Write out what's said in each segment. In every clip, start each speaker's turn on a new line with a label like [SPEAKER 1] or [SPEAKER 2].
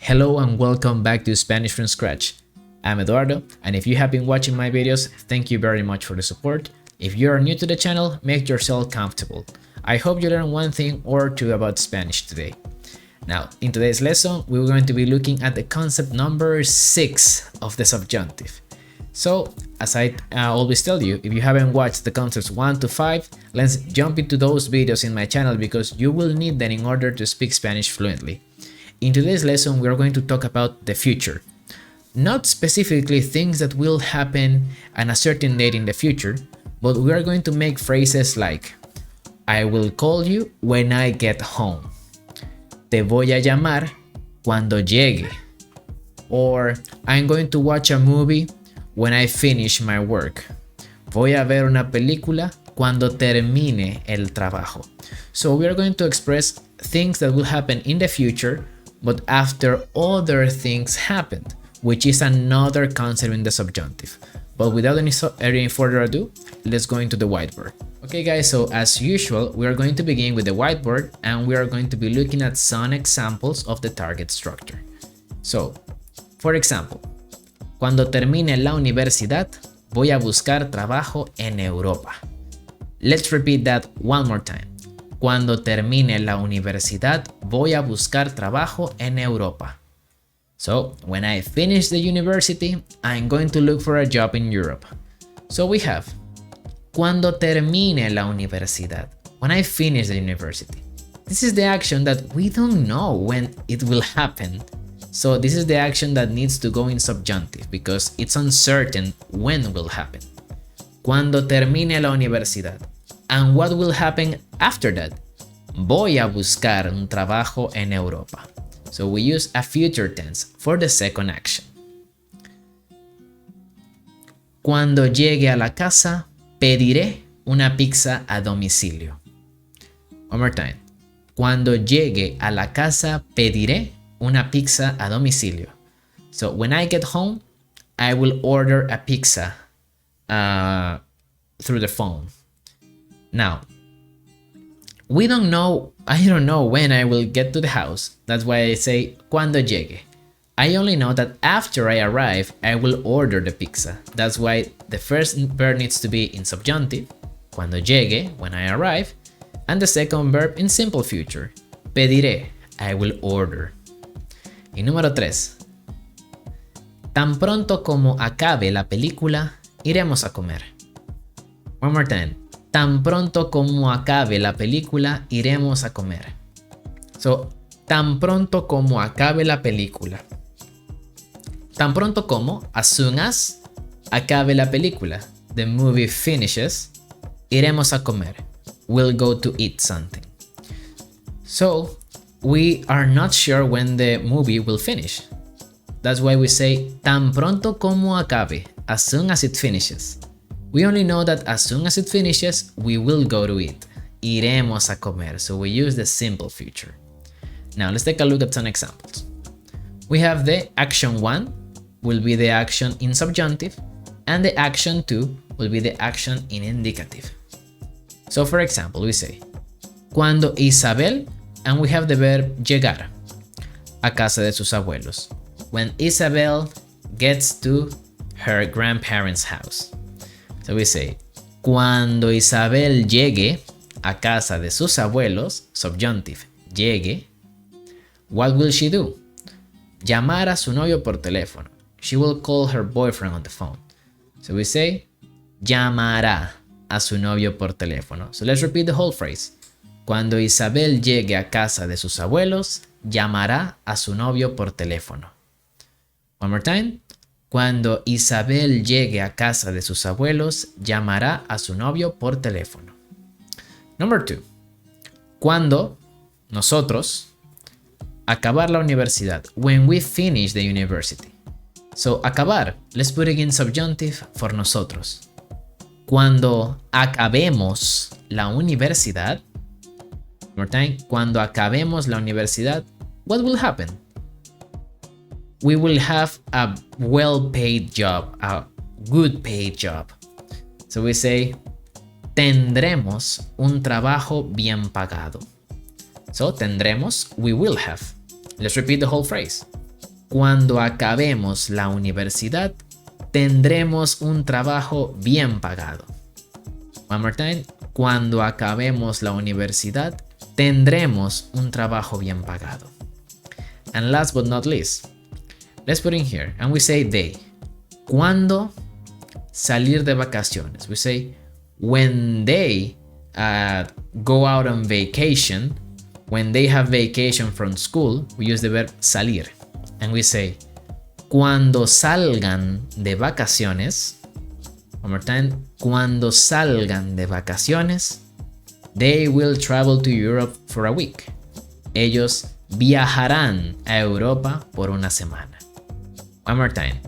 [SPEAKER 1] Hello and welcome back to Spanish from Scratch. I'm Eduardo, and if you have been watching my videos, thank you very much for the support. If you are new to the channel, make yourself comfortable. I hope you learn one thing or two about Spanish today. Now, in today's lesson, we're going to be looking at the concept number 6 of the subjunctive. So, as I always tell you, if you haven't watched the concepts 1 to 5, let's jump into those videos in my channel because you will need them in order to speak Spanish fluently. In today's lesson, we are going to talk about the future. Not specifically things that will happen at a certain date in the future, but we are going to make phrases like I will call you when I get home. Te voy a llamar cuando llegue. Or I'm going to watch a movie when I finish my work. Voy a ver una película cuando termine el trabajo. So we are going to express things that will happen in the future, but after other things happened, which is another concept in the subjunctive. But without any further ado, let's go into the whiteboard. Okay guys, so as usual, we are going to begin with the whiteboard and we are going to be looking at some examples of the target structure. So, for example, cuando termine la universidad, voy a buscar trabajo en Europa. Let's repeat that one more time. Cuando termine la universidad, voy a buscar trabajo en Europa. So, when I finish the university, I'm going to look for a job in Europe. So we have, cuando termine la universidad, when I finish the university. This is the action that we don't know when it will happen. So this is the action that needs to go in subjunctive because it's uncertain when it will happen. Cuando termine la universidad. And what will happen after that? Voy a buscar un trabajo en Europa. So we use a future tense for the second action. Cuando llegue a la casa, pediré una pizza a domicilio. One more time. Cuando llegue a la casa, pediré una pizza a domicilio. So when I get home, I will order a pizza through the phone. Now, I don't know when I will get to the house. That's why I say cuando llegue. I only know that after I arrive, I will order the pizza. That's why the first verb needs to be in subjunctive, cuando llegue, when I arrive, and the second verb in simple future, pediré, I will order. Y número 3. Tan pronto como acabe la película, iremos a comer. One more time. Tan pronto como acabe la película, iremos a comer. So, tan pronto como acabe la película. Tan pronto como, as soon as, acabe la película. The movie finishes, iremos a comer. We'll go to eat something. So, we are not sure when the movie will finish. That's why we say tan pronto como acabe, as soon as it finishes. We only know that as soon as it finishes, we will go to eat. Iremos a comer. So we use the simple future. Now let's take a look at some examples. We have the action 1 will be the action in subjunctive and the action 2 will be the action in indicative. So for example, we say cuando Isabel, and we have the verb llegar a casa de sus abuelos. When Isabel gets to her grandparents' house. So we say, cuando Isabel llegue a casa de sus abuelos, subjunctive, llegue, what will she do? Llamar a su novio por teléfono. She will call her boyfriend on the phone. So we say, llamará a su novio por teléfono. So let's repeat the whole phrase. Cuando Isabel llegue a casa de sus abuelos, llamará a su novio por teléfono. One more time. Cuando Isabel llegue a casa de sus abuelos, llamará a su novio por teléfono. Number 2. Cuando nosotros acabar la universidad. When we finish the university. So acabar, let's put it in subjunctive for nosotros. Cuando acabemos la universidad. One more time. Cuando acabemos la universidad, what will happen? We will have a well-paid job, a good-paid job. So we say, tendremos un trabajo bien pagado. So, tendremos, we will have. Let's repeat the whole phrase. Cuando acabemos la universidad, tendremos un trabajo bien pagado. One more time. Cuando acabemos la universidad, tendremos un trabajo bien pagado. And last but not least, let's put in here and we say they. Cuando salir de vacaciones. We say when they go out on vacation, when they have vacation from school, we use the verb salir. And we say cuando salgan de vacaciones. One more time. Cuando salgan de vacaciones, they will travel to Europe for a week. Ellos viajarán a Europa por una semana. One more time.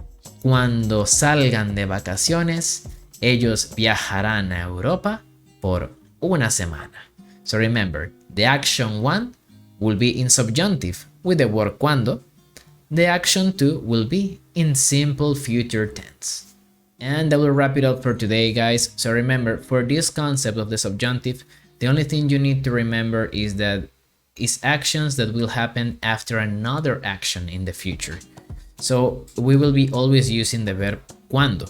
[SPEAKER 1] Cuando salgan de vacaciones, ellos viajarán a Europa por una semana. So remember, the action 1 will be in subjunctive with the word cuando. The action 2 will be in simple future tense. And that will wrap it up for today, guys. So remember, for this concept of the subjunctive, the only thing you need to remember is that it's actions that will happen after another action in the future. So we will be always using the verb cuando.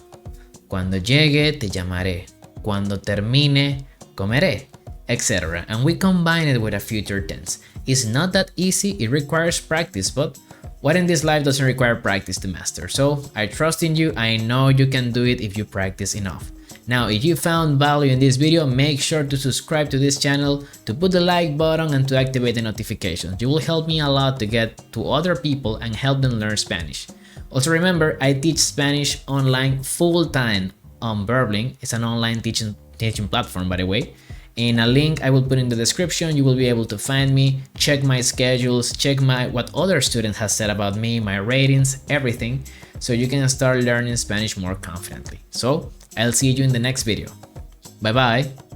[SPEAKER 1] Cuando llegue, te llamaré. Cuando termine, comeré, etc. And we combine it with a future tense. It's not that easy, it requires practice, but what in this life doesn't require practice to master? So I trust in you, I know you can do it if you practice enough. Now, if you found value in this video, make sure to subscribe to this channel, to put the like button and to activate the notifications. You will help me a lot to get to other people and help them learn Spanish. Also remember, I teach Spanish online full-time on Verblink. It's an online teaching platform, by the way. In a link I will put in the description, you will be able to find me, check my schedules, check what other students have said about me, my ratings, everything, so you can start learning Spanish more confidently. So I'll see you in the next video. Bye bye.